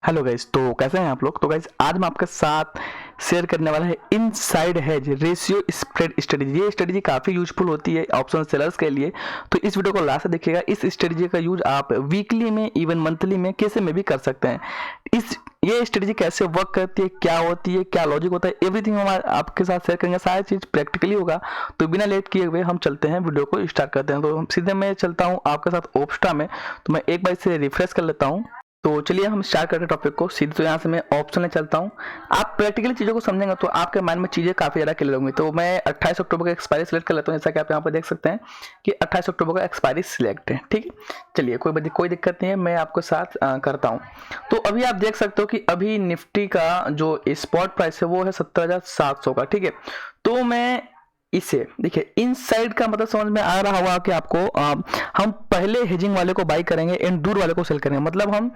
Hello guys, तो कैसे हैं आप लोग। तो गाइस आज मैं आपके साथ शेयर करने वाला है inside hedge ratio spread strategy. ये स्ट्रेटजी काफ़ी यूजफुल होती है ऑप्शन सेलर्स के लिए। तो इस वीडियो को लास्ट से देखिएगा। इस स्ट्रेटजी का यूज आप वीकली में, इवन मंथली में, कैसे में भी कर सकते हैं। ये स्ट्रेटजी कैसे वर्क करती है, क्या होती है, क्या लॉजिक होता है, एवरीथिंग हम आपके साथ शेयर करेंगे। सारी चीज़ प्रैक्टिकली होगा। तो बिना लेट किए हुए हम चलते हैं, वीडियो को स्टार्ट करते हैं। तो सीधे मैं चलता हूँ आपके साथ ओप्स्टा में। तो मैं एक बार इसे रिफ्रेश कर लेता हूँ। तो चलिए हम स्टार्ट करते हैं टॉपिक को सीधे। तो यहाँ से मैं ऑप्शन में चलता हूँ। आप प्रैक्टिकली चीज़ों को समझेंगे तो आपके माइंड में चीज़ें काफ़ी ज़्यादा क्लियर होंगी। तो मैं 28 अक्टूबर का एक्सपायरी सिलेक्ट कर लेता हूँ। जैसा कि आप यहाँ पर देख सकते हैं कि 28 अक्टूबर का एक्सपायरी सिलेक्ट है। ठीक है, चलिए कोई दिक्कत नहीं है, मैं आपके साथ करता हूँ। तो अभी आप देख सकते हो कि अभी निफ्टी का जो स्पॉट प्राइस है वो है 17,700 का। ठीक है, तो मैं इसे देखिए, इनसाइड का मतलब समझ में आ रहा होगा कि आपको हम पहले हेजिंग वाले को बाई करेंगे एंड दूर वाले को सेल करेंगे। मतलब हम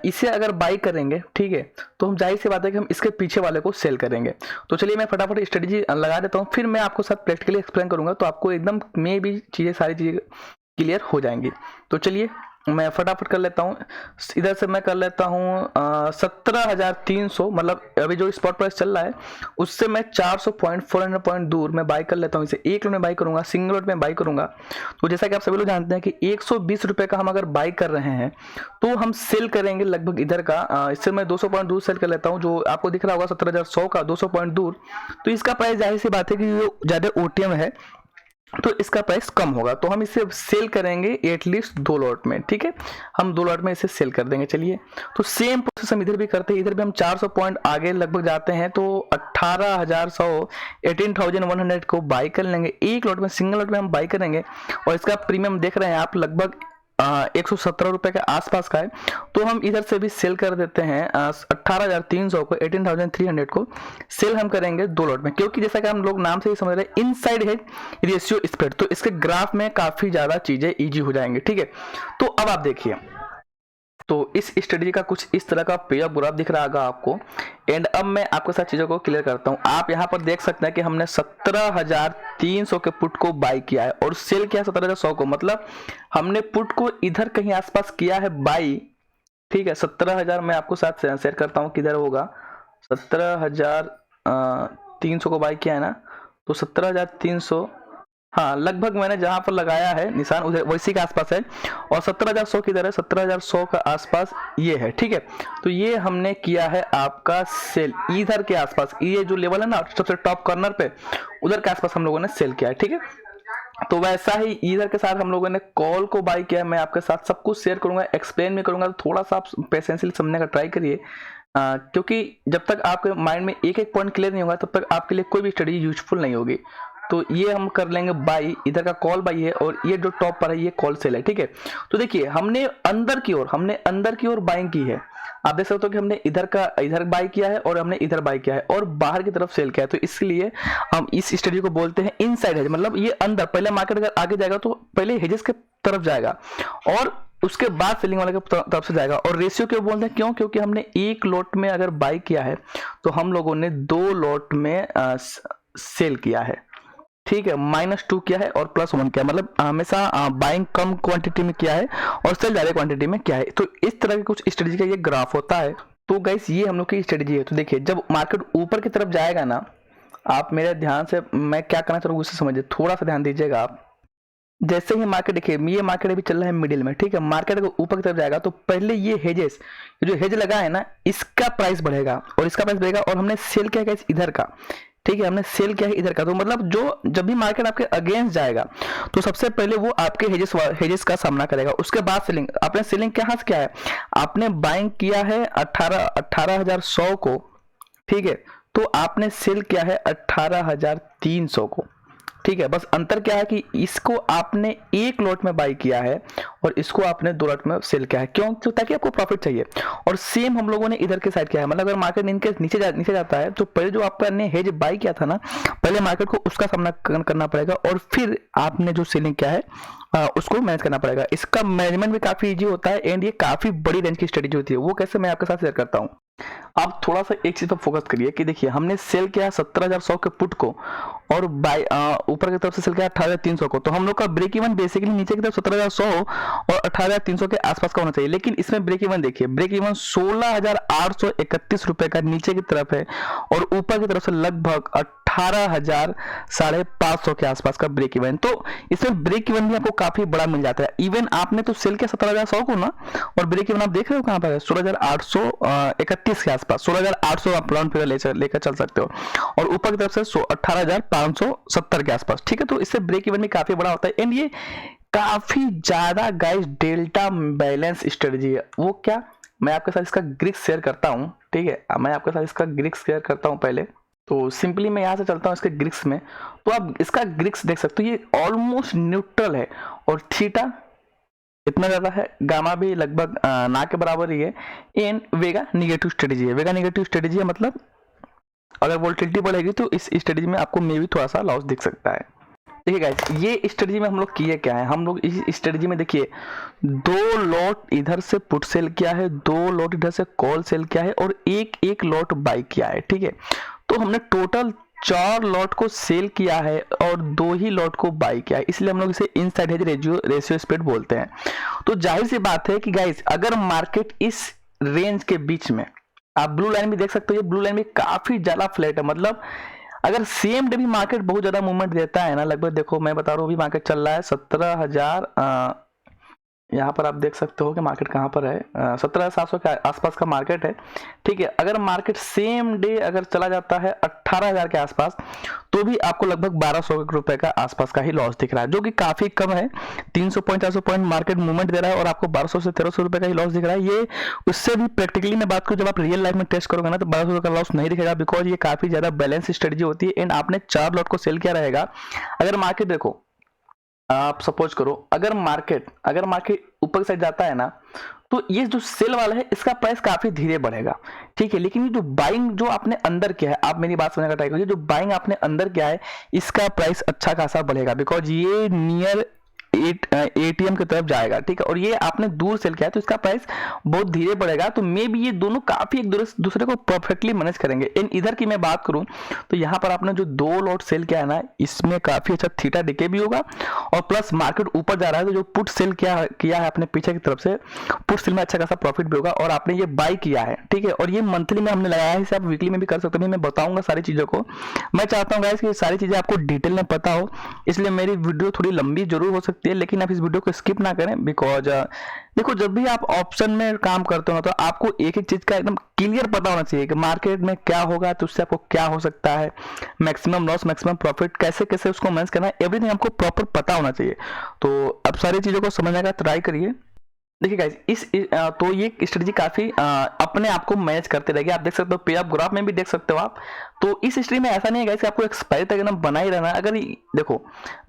इसे अगर बाई करेंगे, ठीक है, तो हम जाहिर सी बात है कि हम इसके पीछे वाले को सेल करेंगे। तो चलिए मैं फटाफट स्ट्रेटजी लगा देता हूँ, फिर मैं आपको साथ प्रैक्टिकली एक्सप्लेन करूंगा। तो आपको एकदम में भी सारी चीज़ें क्लियर हो जाएंगी। तो चलिए मैं फटाफट कर लेता हूँ। इधर से मैं कर लेता हूँ 17,300, मतलब अभी जो स्पॉट प्राइस चल रहा है उससे मैं 400 पॉइंट 400 पॉइंट दूर मैं बाई कर लेता हूँ। इसे एक लोट में बाई करूंगा, सिंगल लोट में बाई करूंगा। तो जैसा कि आप सभी लोग जानते हैं कि 120 रुपये का हम अगर बाई कर रहे हैं तो हम सेल करेंगे लगभग इधर का। इससे मैं 200 पॉइंट दूर सेल कर लेता हूँ, जो आपको दिख रहा होगा 17,100 का 200 पॉइंट दूर। तो इसका प्राइस जाहिर सी बात है कि जो ज़्यादा ओटीएम है तो इसका प्राइस कम होगा। तो हम इसे सेल करेंगे एटलीस्ट 2 लॉट में। ठीक है, हम 2 लॉट में इसे सेल कर देंगे। चलिए, तो सेम प्रोसेस हम इधर भी करते हैं। इधर भी हम 400 पॉइंट आगे लगभग जाते हैं तो 18,100 को बाई कर लेंगे। एक लॉट में, सिंगल लॉट में हम बाई करेंगे और इसका प्रीमियम देख रहे हैं आप लगभग 117 रुपए के आसपास का है। तो हम इधर से भी सेल कर देते हैं 18,300 को, 18,300 को सेल हम करेंगे 2 लॉट में। क्योंकि जैसा कि हम लोग नाम से ही समझ रहे हैं इनसाइड है रेशियो स्प्रेड, तो इसके ग्राफ में काफी ज्यादा चीजें इजी हो जाएंगे। ठीक है, तो अब आप देखिए, तो इस स्ट्रेटजी का कुछ इस तरह का पे ग्राफ दिख रहा होगा आपको। एंड अब मैं आपके साथ चीजों को क्लियर करता हूं। आप यहां पर देख सकते हैं कि हमने 17,300 के पुट को बाई किया है और सेल किया 17,100 को। मतलब हमने पुट को इधर कहीं आसपास किया है बाई। ठीक है, 17,000 मैं आपको साथ शेयर करता हूं किधर होगा। 17,300 को बाई किया है ना, तो 17,300, हाँ लगभग मैंने जहां पर लगाया है निशान उधर वैसी के आसपास है। और 17,100 किधर है, 17,100 का आसपास ये है। ठीक है, तो ये हमने किया है आपका सेल इधर के आसपास। ये जो लेवल है ना सबसे टॉप कॉर्नर पे, उधर के आसपास हम लोगों ने सेल किया है। ठीक है, तो वैसा ही इधर के साथ हम लोगों ने कॉल को बाई किया है। मैं आपके साथ सब कुछ शेयर करूंगा, एक्सप्लेन भी करूंगा। तो थोड़ा सा आप पेशेंसली समझने का ट्राई करिए, क्योंकि जब तक आपके माइंड में एक एक पॉइंट क्लियर नहीं होगा तब तक आपके लिए कोई भी स्टडी यूजफुल नहीं होगी। तो ये हम कर लेंगे बाई, इधर का कॉल बाई है और ये जो टॉप पर है ये कॉल सेल है। ठीक है, तो देखिए हमने अंदर की ओर बाइंग की है। आप देख सकते हो कि हमने इधर बाई किया है और हमने इधर बाई किया है और बाहर की तरफ सेल किया है। तो इसलिए हम इस स्टडी को बोलते हैं इनसाइड हेज। मतलब ये अंदर, पहले मार्केट अगर आगे जाएगा तो पहले हेजेस के तरफ जाएगा और उसके बाद सेलिंग वाले की तरफ से जाएगा। और रेशियो क्यों बोलते हैं, क्योंकि हमने एक लॉट में अगर बाई किया है तो हम लोगों ने 2 लॉट में सेल किया है। ठीक है, -2 किया है और +1 किया है। मतलब हमेशा बाइंग कम क्वांटिटी में किया है और सेल ज्यादा क्वांटिटी में किया है। तो इस तरह के कुछ स्ट्रेटजी का ये ग्राफ होता है। तो गाइस ये हम लोग की स्ट्रेटजी है। तो देखिए, जब मार्केट ऊपर की तरफ जाएगा ना, आप मेरे ध्यान से, मैं क्या करना चाह रहा हूँ उसे समझिए, थोड़ा सा ध्यान दीजिएगा आप। जैसे ही मार्केट, देखिए ये मार्केट अभी चल रहा है मिडिल में। ठीक है, मार्केट अगर ऊपर की तरफ जाएगा तो पहले ये हेजेस, जो हेज लगा है ना, इसका प्राइस बढ़ेगा और इसका प्राइस बढ़ेगा। और हमने सेल किया है इधर का। ठीक है, हमने सेल किया है इधर का। तो मतलब जो जब भी मार्केट आपके अगेंस्ट जाएगा तो सबसे पहले वो आपके हेजेस का सामना करेगा। उसके बाद सेलिंग, आपने सेलिंग कहाँ से किया है, आपने बाइंग किया है 18,100 को। ठीक है, तो आपने सेल किया है 18,300 को। ठीक है, बस अंतर क्या है कि इसको आपने एक लॉट में बाई किया है और इसको आपने 2 लॉट में सेल किया है। क्यों, तो ताकि आपको प्रॉफिट चाहिए। और सेम हम लोगों ने इधर के साइड किया है। मतलब अगर मार्केट इनके नीचे जाता है तो पहले जो आपने हेज बाई किया था ना, पहले मार्केट को उसका सामना करना पड़ेगा और फिर आपने जो सेलिंग किया है उसको मैनेज करना पड़ेगा। इसका मैनेजमेंट भी काफी इजी होता है एंड ये काफी बड़ी रेंज की स्ट्रेटेजी होती है। वो कैसे, मैं आपके साथ शेयर करता हूँ। आप थोड़ा सा एक चीज पर फोकस करिए कि देखिए हमने सेल किया 17,100 के पुट को और बाय ऊपर की तरफ से सेल किया 18,300 को, तो हम लोग का ब्रेक इवन बेसिकली नीचे की तरफ 17,100 हो और 18,300 के आसपास का होना चाहिए। लेकिन इसमें ब्रेक इवन देखिए, ब्रेक इवन 16,831 रुपए का नीचे की तरफ है और ऊपर की तरफ से लगभग 18,550 के आसपास का ब्रेक इवन। तो इसमें ब्रेक इवन भी आपको काफी बड़ा मिल जाता है। इवन आपने तो सेल किया 17,100 को ना, और ब्रेक इवन आप देख रहे हो कहां पर है, 16,831 के आसपास, 16,800 आप राउंड फिगर लेकर चल सकते हो और ऊपर की तरफ से 18,570 के आसपास। ठीक है, तो इससे ब्रेक इवन भी काफी बड़ा होता है एंड ये काफी ज्यादा गाइस डेल्टा बैलेंस स्ट्रेटजी है। वो क्या, मैं आपके साथ इसका ग्रिक्स शेयर करता हूं। ठीक है, मैं आपके साथ इसका ग्रिक्स शेयर करता हूं पहले। तो सिंपली मैं यहां से चलता हूं इसके ग्रिक्स में, तो आप इसका ग्रिक्स देख सकते हो, ये ऑलमोस्ट न्यूट्रल है और थीटा इतना ज्यादा है, गामा भी लगभग ना के बराबर ही है एंड वेगा निगेटिव स्ट्रेटेजी है। वेगा निगेटिव स्ट्रेटेजी है मतलब अगर वोल्टिलिटी बढ़ेगी तो इस स्ट्रेटेजी में आपको मे भी थोड़ा सा लॉस दिख सकता है। देखिए गाइस, ये स्ट्रेटेजी में हम लोग किए क्या है, हम लोग इस स्ट्रेटेजी में देखिए 2 लॉट इधर से पुट सेल किया है, 2 लॉट इधर से कॉल सेल किया है और एक लॉट बाई किया है। ठीक है, तो हमने टोटल 4 लॉट को सेल किया है और 2 ही लॉट को बाई किया है, इसलिए हम लोग इसे इनसाइड हेज रेशियो स्प्रेड बोलते हैं। तो जाहिर सी बात है कि गाइस अगर मार्केट इस रेंज के बीच में, आप ब्लू लाइन भी देख सकते हो, ये ब्लू लाइन भी काफी ज्यादा फ्लैट है, मतलब अगर सेम डे भी मार्केट बहुत ज्यादा मूवमेंट देता है ना, लगभग देखो मैं बता रहा हूँ अभी मार्केट चल रहा है 17,000, यहाँ पर आप देख सकते हो कि मार्केट कहाँ पर है, 17,700 के आसपास का मार्केट है। ठीक है, अगर मार्केट सेम डे अगर चला जाता है 18,000 के आसपास, तो भी आपको लगभग 1,200 रुपए का आसपास का ही लॉस दिख रहा है, जो कि काफी कम है। 300 पॉइंट 400 पॉइंट मार्केट मूवमेंट दे रहा है और आपको 1,200 से 1,300 रुपए का ही लॉस दिख रहा है। ये उससे भी प्रैक्टिकली मैं बात करूं, जब आप रियल लाइफ में टेस्ट करोगे ना, तो 1,200 का लॉस नहीं दिखेगा, बिकॉज ये काफी ज्यादा बैलेंस स्ट्रेटेजी होती है एंड आपने 4 लॉट को सेल किया रहेगा। अगर मार्केट देखो, आप सपोज करो अगर मार्केट ऊपर साइड जाता है ना, तो ये जो सेल वाला है इसका प्राइस काफी धीरे बढ़ेगा। ठीक है, लेकिन ये जो बाइंग जो आपने अंदर किया है, आप मेरी बात समझने का ट्राई करिए, जो बाइंग आपने अंदर किया है इसका प्राइस अच्छा खासा बढ़ेगा, बिकॉज ये नियर एटीएम की तरफ जाएगा। ठीक है, और ये आपने दूर सेल किया है तो इसका प्राइस बहुत धीरे बढ़ेगा। तो मे भी ये दोनों काफी एक दूसरे को परफेक्टली मैनेज करेंगे। इन इधर की मैं बात करूं तो यहाँ पर आपने जो 2 लॉट सेल किया है ना, इसमें काफी अच्छा थीटा डिके भी होगा और प्लस मार्केट ऊपर जा रहा है, तो जो पुट सेल किया है अपने पीछे की तरफ से, पुट सेल में अच्छा खासा प्रॉफिट भी होगा और आपने ये बाई किया है। ठीक है, और ये मंथली में हमने लगाया है, इसे आप वीकली में भी कर सकते हो। मैं बताऊंगा सारी चीजों को, मैं चाहता हूँ गाइस कि सारी चीजें आपको डिटेल में पता हो, इसलिए मेरी वीडियो थोड़ी लंबी जरूर हो सकती है, लेकिन आप इस वीडियो को स्किप ना करें। बिकॉज देखो, जब भी आप ऑप्शन में काम करते हो तो आपको एक एक चीज का एकदम क्लियर पता होना चाहिए कि मार्केट में क्या होगा, तो उससे आपको क्या हो सकता है, मैक्सिमम लॉस मैक्सिमम प्रॉफिट कैसे कैसे उसको मैनेज करना है, एवरीथिंग आपको प्रॉपर पता होना चाहिए। तो अब सारी चीजों को समझने का ट्राई करिए। देखिए गाइस, तो ये स्ट्रेटजी काफी अपने आप को मैनेज करते रहेगी। आप देख सकते हो पे ऑफ ग्राफ में भी देख सकते हो आप। तो इस स्ट्रेटजी में ऐसा नहीं है गाइस कि आपको एक्सपायरी तक एकदम बना ही रहना है। अगर देखो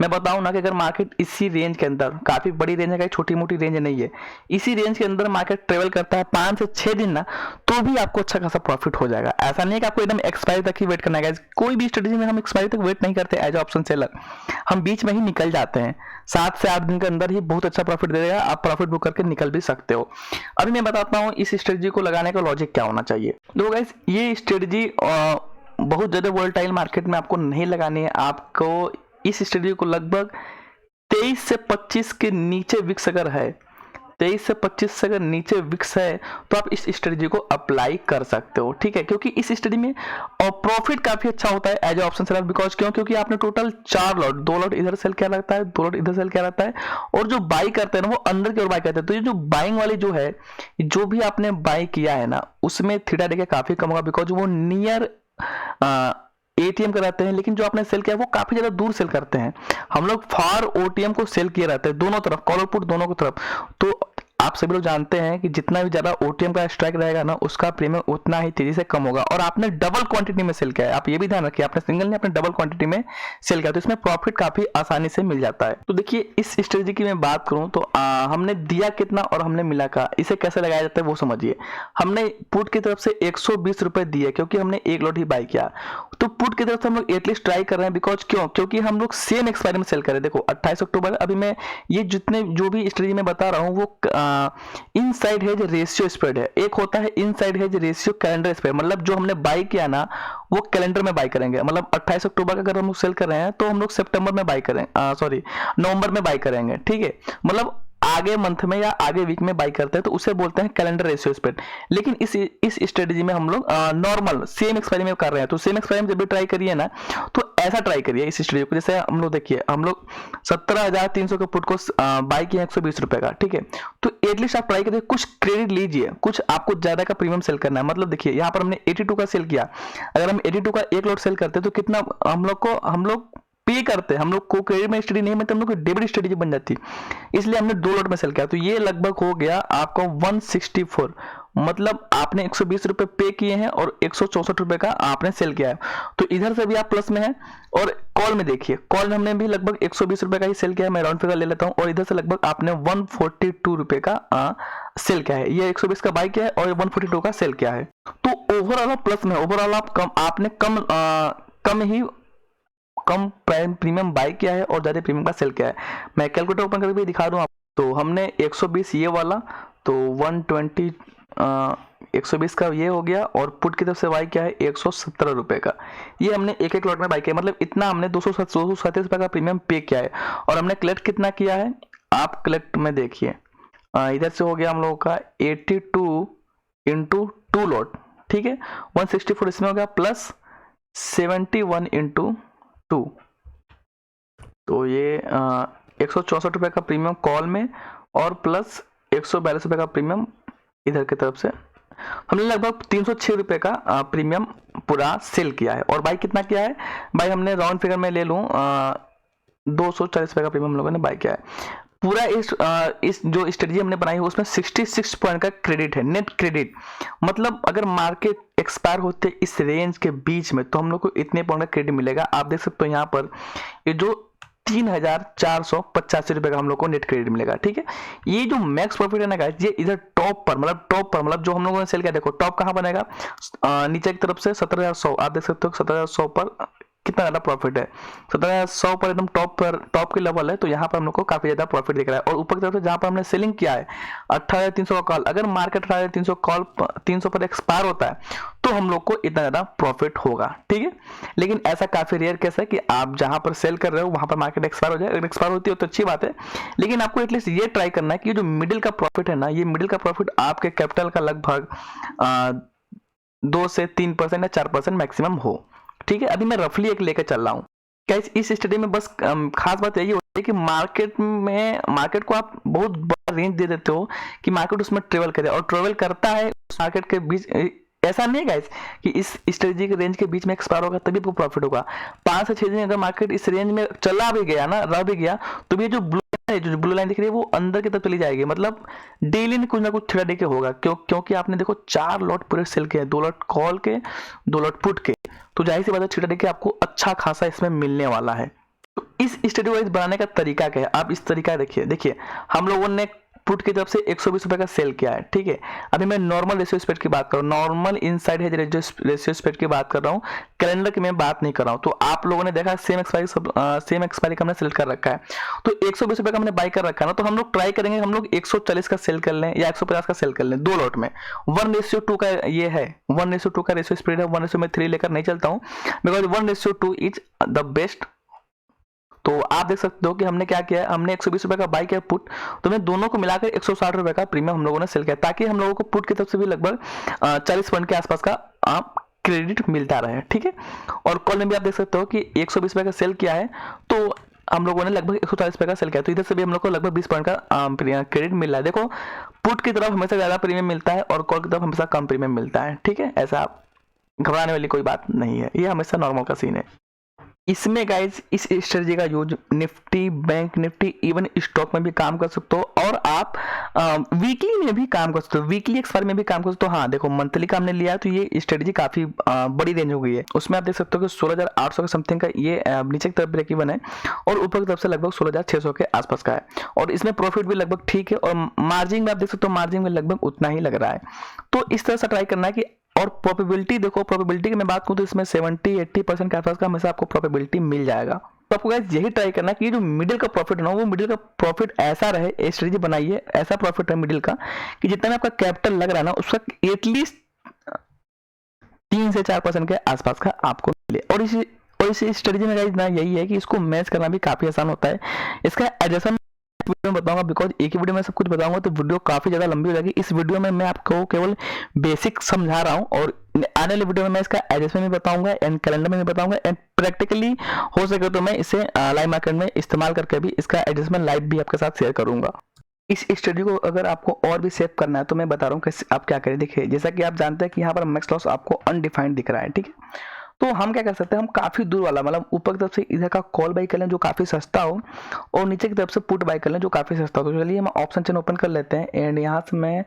मैं बताऊं ना कि अगर मार्केट इसी रेंज के अंदर, काफी बड़ी रेंज है, छोटी मोटी रेंज नहीं है, इसी रेंज के अंदर मार्केट ट्रेवल करता है 5 से 6 दिन ना, तो भी आपको अच्छा खासा प्रॉफिट हो जाएगा। ऐसा नहीं है कि आपको एकदम एक्सपायरी तक ही वेट करना है गाइस। कोई भी स्ट्रेटजी में हम एक्सपायरी तक वेट नहीं करते एज ऑप्शन सेलर, हम बीच में ही निकल जाते हैं। 7 से 8 दिन के अंदर ही बहुत अच्छा प्रॉफिट दे देगा, आप प्रॉफिट बुक करके निकल भी सकते हो। अभी मैं बताता हूं इस स्ट्रेटजी को लगाने का लॉजिक क्या होना चाहिए। देखो गाइस, ये स्ट्रेटजी बहुत ज्यादा वोलेटाइल मार्केट में आपको नहीं लगानी है। आपको इस स्ट्रेटजी को लगभग 23 से 25 के नीचे विक्स अगर है, 23 से 25 से अगर नीचे विक्स है, तो आप इस स्ट्रेटजी को अप्लाई कर सकते हो। ठीक है, क्योंकि इस स्ट्रेटजी में प्रॉफिट काफी अच्छा होता है एज ऑप्शन सेलर। बिकॉज क्योंकि आपने टोटल 4 लॉट, 2 लॉट इधर सेल किया रहता है, 2 लॉट इधर सेल किया रहता है, और जो बाई करते हैं ना वो अंदर की ओर बाई करते हैं। तो ये जो बाइंग वाली जो है, जो भी आपने बाई किया है ना, उसमें थीटा देखिए काफी कम होगा, बिकॉज वो नियर एटीएम कराते हैं। लेकिन जो आपने सेल किया है वो काफी ज्यादा दूर सेल करते हैं। हम लोग फार ओटीएम को सेल किए रहते हैं, दोनों तरफ, कॉल और पुट दोनों की तरफ। तो आप सभी लोग जानते हैं कि जितना भी ज़्यादा ओटीएम का स्ट्राइक रहेगा ना, उसका प्रीमियम उतना ही तेजी से कम होगा। और आपने डबल क्वांटिटी में सेल किया है, आप ये भी ध्यान रखिए, आपने सिंगल नहीं, आपने डबल क्वांटिटी में सेल किया, तो इसमें प्रॉफिट काफी आसानी से मिल जाता है। तो देखिए, इस स्ट्रेटेजी की मैं बात करूं तो हमने दिया कितना और हमने मिला का, इसे कैसे लगाया जाता है वो समझिए। हमने पुट की तरफ से 120 रुपए दिए क्योंकि हमने एक लॉट ही बाय किया, तो पुट की तरफ से हम लोग एटलीस्ट ट्राई कर रहे हैं, बिकॉज क्यों, क्योंकि हम लोग सेम एक्सपायरी में सेल करें। देखो 28 अक्टूबर, अभी मैं ये जितने जो भी स्ट्रेटेजी में बता रहा हूँ वो इनसाइड हेज रेशियो स्प्रेड है। एक होता है inside hedge ratio calendar spread, मतलब जो हमने बाय किया ना वो कैलेंडर में बाय करेंगे। मतलब 28 अक्टूबर का अगर हम लोग सेल कर रहे हैं तो हम लोग सितंबर में बाय करेंगे, सॉरी नवंबर में बाय करेंगे, ठीक है, मतलब आगे मंथ में या आगे वीक में बाय करते हैं, तो उसे बोलते हैं कैलेंडर रेशियो स्प्रेड। लेकिन इस स्ट्रेटेजी में हम लोग नॉर्मल सेम एक्सपायरी में कर रहे हैं, तो सेम एक्सपायरी में जब भी ट्राई करिए ना तो ऐसा ट्राई करिए इस स्ट्रेटेजी को। जैसे हम लोग देखिए, हम लोग 17,300 के पुट को बाय किए 120 रुपए का, ठीक है, तो एटलीस्ट आप ट्राई करिए, कुछ क्रेडिट लीजिए, कुछ आपको ज्यादा का प्रीमियम सेल करना है। मतलब देखिए, यहाँ पर हमने 82 का सेल किया, अगर हम 82 का एक लॉट सेल करते तो कितना हम लोग पे करते हैं, हम लोग को क्रेडिट में स्टडी नहीं मिलती, हम लोग की डेबिट स्ट्रेटेजी बन जाती, इसलिए हमने 2 लॉट में सेल किया। तो ये लगभग हो गया आपको 164, मतलब आपने 120 रुपए पे किए हैं और 164 रुपए का आपने सेल किया है, तो इधर से भी आप प्लस में है। और कॉल में देखिए, कॉल हमने भी लगभग 120 रुपए का ही सेल किया है, मैं राउंड फिगर ले लेता हूं, और इधर से लगभग आपने 142 रुपए का सेल किया है। ये 120 का बाय किया है और 142 का सेल किया है, तो ओवरऑल प्लस में, ओवरऑल आपने कम ही कम प्रीमियम बाय किया है और ज्यादा प्रीमियम का सेल किया है। मैं कैलकुलेटर ओपन करके भी दिखा दूं आप, तो हमने 120 ये वाला, तो 120 120 का ये हो गया, और पुट की तरफ से बाय किया है 117 रुपए का, ये हमने एक एक लॉट में बाय किया, मतलब इतना हमने 237 रुपए का प्रीमियम पे किया है। और हमने कलेक्ट कितना किया है, आप कलेक्ट में देखिए, इधर से हो गया हम लोगों का 82 इंटू 2 लॉट, ठीक है, 164 इसमें हो गया, प्लस 71 इंटू 2, तो ये 164 रुपए का प्रीमियम कॉल में, और प्लस 142 रुपए का प्रीमियम इधर की तरफ से, हमने लगभग 306 रुपए का प्रीमियम पूरा सेल किया है। और बाय कितना किया है, बाय हमने राउंड फिगर में ले लूं 240 रुपए का प्रीमियम हम लोगों ने बाय किया है। पूरा इस जो स्ट्रेटजी हमने बनाई है उसमें 66 पॉइंट का क्रेडिट है, नेट क्रेडिट, मतलब अगर मार्केट एक्सपायर होते इस रेंज के बीच में तो हम लोग को इतने पॉइंट का क्रेडिट मिलेगा। आप देख सकते हो यहाँ पर ये जो 3,485 रुपए का हम लोग को नेट क्रेडिट मिलेगा, ठीक है। ये जो मैक्स प्रॉफिट है ना गाइस, ये इधर टॉप पर मतलब जो हम लोगों ने सेल किया, देखो टॉप कहाँ बनेगा, नीचे की तरफ से 17,100, आप देख सकते हो 17,100 पर कितना ज्यादा प्रॉफिट है, 17,100 पर एकदम टॉप के लेवल है, तो यहाँ पर हम लोग को काफी ज्यादा प्रॉफिट दिख रहा है। और ऊपर की तरफ से जहाँ पर हमने सेलिंग किया है 18,300 का कॉल, अगर मार्केट 18,300 कॉल 300 पर एक्सपायर होता है तो हम लोग को इतना ज्यादा प्रॉफिट होगा, ठीक है। लेकिन ऐसा काफी रेयर केस है कि आप जहां पर सेल कर रहे हो वहां पर मार्केट एक्सपायर हो जाए, अगर एक्सपायर होती है तो अच्छी बात है, लेकिन आपको एटलीस्ट ये ट्राई करना है कि जो मिडिल का प्रॉफिट है ना, ये मिडिल का प्रॉफिट आपके कैपिटल का लगभग 2 से 3% या 4% मैक्सिमम हो, ठीक है। अभी मैं रफली एक लेकर चल रहा हूँ गाइस। इस स्टडी में बस खास बात यही होती है कि मार्केट को आप बहुत बड़ा रेंज दे देते हो कि मार्केट उसमें ट्रेवल करे, और ट्रेवल करता है उस मार्केट के बीच। ऐसा नहीं है गाइस कि इस स्ट्रेटजी के रेंज के बीच में एक्सपायर होगा तभी आपको प्रॉफिट होगा। 5 से 6 दिन अगर मार्केट इस रेंज में चला भी गया ना, रह भी गया, तो ये जो ब्लू लाइन दिख रही है वो अंदर की तरफ चली जाएगी, मतलब डेली कुछ ना कुछ थोड़ा डे के होगा, क्योंकि आपने देखो 4 लॉट पूरे सेल के, 2 लॉट कॉल के, 2 लॉट पुट के, तो जाहिर सी बात है छिटा के आपको अच्छा खासा इसमें मिलने वाला है। तो इस स्ट्रेटेजी बनाने का तरीका क्या है, आप इस तरीका देखिए हम लोगों ने पुट की तरफ से 120 रुपए का सेल किया है, ठीक है। अभी मैं नॉर्मल रेशियो स्प्रेड की बात कर रहा हूँ, normal inside hedge ratio spread की बात कर रहा हूँ, कैलेंडर की मैं बात नहीं कर रहा हूँ। तो आप लोगों ने देखा सेम एक्सपायरी का हमने सेलेक्ट कर रखा है, तो 120 रुपए का हमने बाय कर रखा है ना, तो हम लोग ट्राई करेंगे हम लोग 140 का सेल कर लें या 150 का सेल कर लें, 2 लॉट में 1:2 का ये है, 1:2 का रेशियो स्प्रेड है, 1:3 लेकर नहीं चलता हूँ, बिकॉज 1:2 इज द बेस्ट। तो आप देख सकते हो कि हमने क्या किया है, हमने 120 रुपए का बाय किया पुट, तो मैं दोनों को मिलाकर 160 रुपए का प्रीमियम हम लोगों ने सेल किया, ताकि हम लोगों को पुट की तरफ से भी लगभग 40 पॉइंट के आसपास का क्रेडिट मिलता रहे, ठीक है। और कॉल में भी आप देख सकते हो कि 120 रुपए का सेल किया है, तो हम लोगों ने लगभग 140 रुपए का सेल किया, तो इधर से भी हम लोग को लगभग 20 पॉइंट का क्रेडिट मिल रहा है। देखो पुट की तरफ हमेशा ज्यादा प्रीमियम मिलता है और कॉल की तरफ हमेशा कम प्रीमियम मिलता है, ठीक है। ऐसा घबराने वाली कोई बात नहीं है, ये हमेशा नॉर्मल का सीन है। इसमें गाइज इस स्ट्रेटजी का use Nifty, bank Nifty, even stock में भी काम कर सकते हो और आप वीकली में भी काम कर सकते हो, वीकली एक्सपायर में भी काम कर सकते हो। हाँ देखो, मंथली का हमने लिया है तो ये स्ट्रेटजी काफी बड़ी रेंज हो गई है। उसमें आप देख सकते हो कि 16,800 के समथिंग का ये नीचे की तरफ ब्रेक इवन है और ऊपर की तरफ से लगभग 16,600 के आसपास का है और इसमें प्रॉफिट भी लगभग ठीक है और मार्जिन में आप देख सकते हो मार्जिन में लगभग उतना ही लग रहा है। तो इस तरह से ट्राई करना है कि, और प्रोबेबिलिटी देखो, प्रोबेबिलिटी की मैं बात करूं तो इसमें 70-80% के आसपास का हमेशा आपको प्रोबेबिलिटी मिल जाएगा। तो आपको गाइस यही ट्राई करना है कि जो मिडिल का प्रॉफिट है ना, वो मिडिल का प्रॉफिट ऐसा रहे, स्ट्रेटजी बनाइए ऐसा प्रॉफिट है मिडिल का कि जितना आपका कैपिटल लग रहा है ना उसका एटलीस्ट 3 से 4% के आसपास का आपको मिले। और इसी स्ट्रेटजी में गाइस ना यही है कि इसको मैच करना भी काफी आसान होता है। इसका एडजस्टमेंट वीडियो में बताऊंगा, बिकॉज एक ही वीडियो में सब कुछ बताऊंगा तो वीडियो काफी ज्यादा लंबी हो जाएगी। इस वीडियो में मैं आपको केवल बेसिक समझा रहा हूं और आने वाले वीडियो में मैं इसका एडजस्टमेंट भी बताऊंगा एंड कैलेंडर में भी बताऊंगा एंड प्रैक्टिकली हो सके तो मैं इसे लाइव मार्केट में इस्तेमाल करके भी इसका एडजस्टमेंट लाइव भी आपके साथ शेयर करूंगा। इस स्टडी को अगर आपको और भी सेव करना है तो मैं बता रहा हूँ कि आप क्या करें। देखिए, जैसा कि आप जानते हैं कि यहाँ पर मैक्स लॉस आपको अनडिफाइंड दिख रहा है, ठीक है। तो हम क्या कर सकते हैं, हम काफी दूर वाला मतलब ऊपर की तरफ से इधर का कॉल बाई कर लें जो काफी सस्ता हो और नीचे की तरफ से पुट बाई कर लें जो काफी सस्ता हो। तो चलिए हम ऑप्शन चेन ओपन कर लेते हैं एंड यहाँ से मैं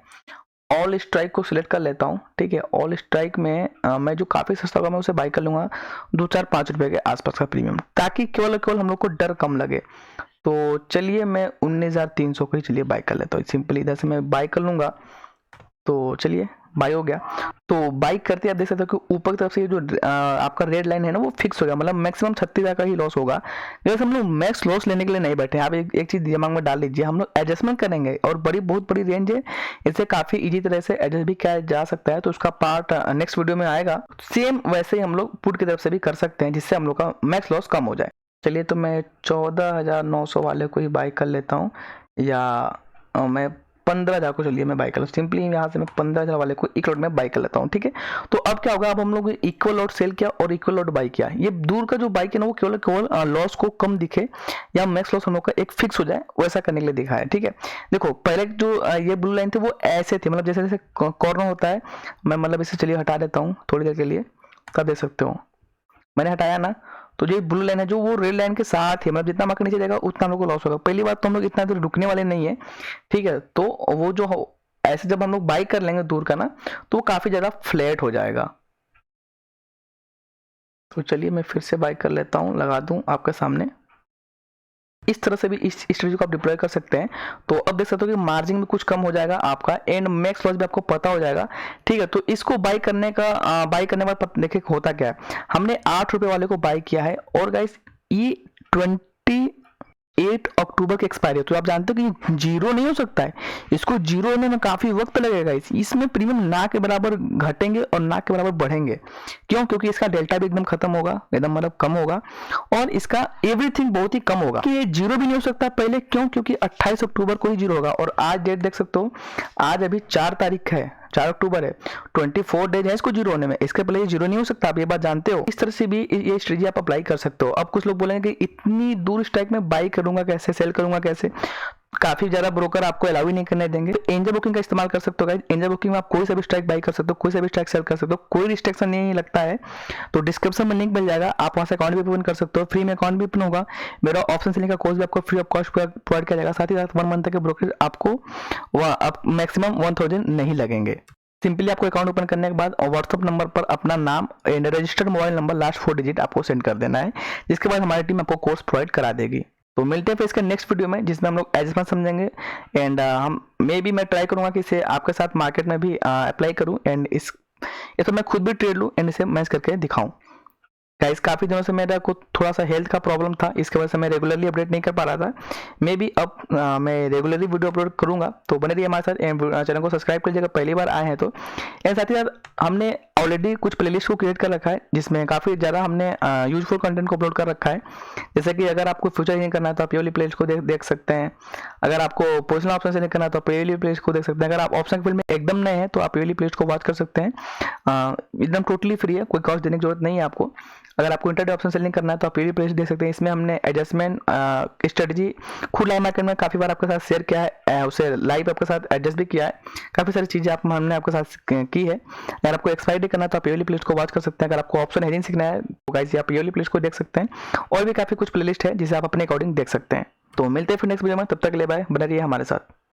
ऑल स्ट्राइक को सिलेक्ट कर लेता हूँ, ठीक है। ऑल स्ट्राइक में मैं जो काफी सस्ता होगा मैं उसे बाई कर लूंगा 2-4-5 रुपए के आसपास का प्रीमियम, ताकि केवल हम लोग को डर कम लगे। तो चलिए मैं 19,300 को ही चलिए बाई कर लेता हूँ। सिंपली इधर से मैं बाई कर लूंगा। तो चलिए बाई हो गया। तो बाई करते आप देख सकते हो कि ऊपर की तरफ से ये जो आपका रेड लाइन है ना वो फिक्स हो गया, मतलब मैक्सिमम 36,000 का ही लॉस होगा। जैसे हम लोग मैक्स लॉस लेने के लिए नहीं बैठे, आप एक चीज दिमाग में डाल लीजिए, हम लोग एडजस्टमेंट करेंगे और बहुत बड़ी रेंज है, इसे काफी इजी तरह से एडजस्ट भी किया जा सकता है। तो उसका पार्ट नेक्स्ट वीडियो में आएगा। सेम वैसे ही हम लोग पुट की तरफ से भी कर सकते हैं जिससे हम लोग का मैक्स लॉस कम हो जाए। चलिए तो मैं 14,900 वाले को ही बाई कर लेता हूँ या मैं 15,000 को चलिए मैं बाई कर, सिंपली यहाँ से मैं 15,000 वाले को इक्वल लोड में बाई कर लेता हूँ, ठीक है। तो अब क्या होगा, अब हम लोग इक्वल लोड सेल किया और इक्वल लोड बाई किया। ये दूर का जो बाई किया ना वो केवल लॉस को कम दिखे या मैक्स लॉस हम लोग का एक फिक्स हो जाए वैसा करने के लिए दिखा है, ठीक है। देखो पहले जो ये ब्लू लाइन थी वो ऐसे थी, मतलब जैसे जैसे कॉर्नर होता है, मैं मतलब इसे चलिए हटा देता हूँ थोड़ी देर के लिए, तब देख सकते हो मैंने हटाया ना। तो जो ब्लू लाइन है जो वो रेड लाइन के साथ है, मतलब जितना मार्केट नीचे जाएगा उतना हम लोग को लॉस होगा। पहली बात तो हम लोग इतना दूर रुकने वाले नहीं है, ठीक है। तो वो जो ऐसे जब हम लोग बाई कर लेंगे दूर का ना तो वो काफी ज्यादा फ्लैट हो जाएगा। तो चलिए मैं फिर से बाई कर लेता हूँ, लगा दूं आपके सामने। इस तरह से भी इस स्ट्रेटजी को आप डिप्लॉय कर सकते हैं। तो अब देख सकते हो कि मार्जिन में कुछ कम हो जाएगा आपका एंड मैक्स लॉस भी आपको पता हो जाएगा, ठीक है। तो इसको बाई करने के बाद देखिए होता क्या है, हमने 8 रुपए वाले को बाई किया है और गाइस ये 28 अक्टूबर की एक्सपायरी है। तो आप जानते हो कि जीरो नहीं हो सकता है, इसको जीरो होने में काफी वक्त लगेगा। इसमें प्रीमियम ना के बराबर घटेंगे और ना के बराबर बढ़ेंगे। क्यों? क्योंकि इसका डेल्टा भी एकदम खत्म होगा, एकदम मतलब कम होगा और इसका एवरीथिंग बहुत ही कम होगा कि ये जीरो भी नहीं हो सकता पहले। क्यों? क्योंकि 28 अक्टूबर को ही जीरो होगा और आज डेट देख सकते हो, आज अभी 4 तारीख है, 4 अक्टूबर है, 24 डेज है इसको जीरो होने में, इसके पहले ये जीरो नहीं हो सकता, आप ये बात जानते हो। इस तरह से भी ये स्ट्रेटजी आप अप्लाई कर सकते हो। अब कुछ लोग बोलेंगे कि इतनी दूर स्ट्राइक में बाई करूंगा कैसे, सेल करूंगा कैसे, काफी ज्यादा ब्रोकर आपको अलाउ ही नहीं करने देंगे। तो एंजल बुकिंग का इस्तेमाल कर सकते हो गाइस। एंजल बुकिंग में आप कोई सा भी स्ट्राइक बाई कर सकते हो, कोई सा भी स्ट्राइक सेल कर सकते हो, कोई रिस्ट्रिक्शन नहीं लगता है। तो डिस्क्रिप्शन में लिंक मिल जाएगा, आप वहां से अकाउंट भी ओपन कर सकते हो, फ्री में अकाउंट भी ओपन होगा। मेरा ऑप्शन सेलिंग का कोर्स भी आपको फ्री ऑफ कॉस्ट प्रोवाइड किया जाएगा। साथ ही साथ 1 मंथ तक के ब्रोकरेज आपको मैक्सिमम 1000 नहीं लगेंगे। सिंपली आपको अकाउंट ओपन करने के बाद व्हाट्सएप नंबर पर अपना नाम and registered mobile number last 4 digit आपको सेंड कर देना है, जिसके बाद हमारी टीम आपको कोर्स प्रोवाइड करा देगी। तो मिलते हैं फिर इसके नेक्स्ट वीडियो में जिसमें हम लोग एडजस्टमेंट समझेंगे एंड हम मैं ट्राई करूंगा कि इसे आपके साथ मार्केट में भी अप्लाई करूं एंड ये तो मैं खुद भी ट्रेड लूं एंड इसे मैच करके दिखाऊं। गाइस काफी दिनों से मेरा को थोड़ा सा हेल्थ का प्रॉब्लम था, इसके वजह से मैं रेगुलरली अपडेट नहीं कर पा रहा था। मे बी अब मैं रेगुलरली वीडियो अपलोड करूंगा, तो बने रहिए हमारे साथ। चैनल को सब्सक्राइब कीजिएगा पहली बार आए हैं तो। एंड साथ ही साथ हमने ऑलरेडी कुछ प्लेलिस्ट को क्रिएट कर रखा है जिसमें काफी ज्यादा हमने यूजफुल कंटेंट को अपलोड कर रखा है। जैसे कि अगर आपको फ्यूचर नहीं करना है तो आप ये वाली प्लेलिस्ट को देख सकते हैं। अगर आपको पर्सनल ऑप्शन से नहीं करना है तो आप ये वाली प्लेलिस्ट को देख सकते हैं। अगर आप ऑप्शन फील्ड में एकदम नए हैं तो आप ये वाली प्लेलिस्ट को वॉच कर सकते हैं, एकदम टोटली फ्री है, कोई कॉस्ट देने की जरूरत नहीं है आपको। अगर आपको इंटरडे ऑप्शन सेलिंग करना है तो आप ये प्लेलिस्ट देख सकते हैं। इसमें हमने एडजस्टमेंट स्ट्रेटजी खुद लाइव मार्केट में काफी बार आपके साथ शेयर किया है, उसे लाइव आपके साथ एडजस्ट भी किया है, काफी सारी चीजें हमने आपके साथ की है। अगर आपको एक्सपायरी करना तो आप ये वाली प्लेलिस्ट को वॉच कर सकते हैं। अगर आपको ऑप्शन हेडिंग सीखना है तो गाइस आप ये वाली प्लेलिस्ट को देख सकते हैं। और भी काफ़ी कुछ प्लेलिस्ट है जिसे आप अपने अकॉर्डिंग देख सकते हैं। तो मिलते हैं फिर नेक्स्ट वीडियो में, तब तक के लिए बाय, बने रहिए हमारे साथ।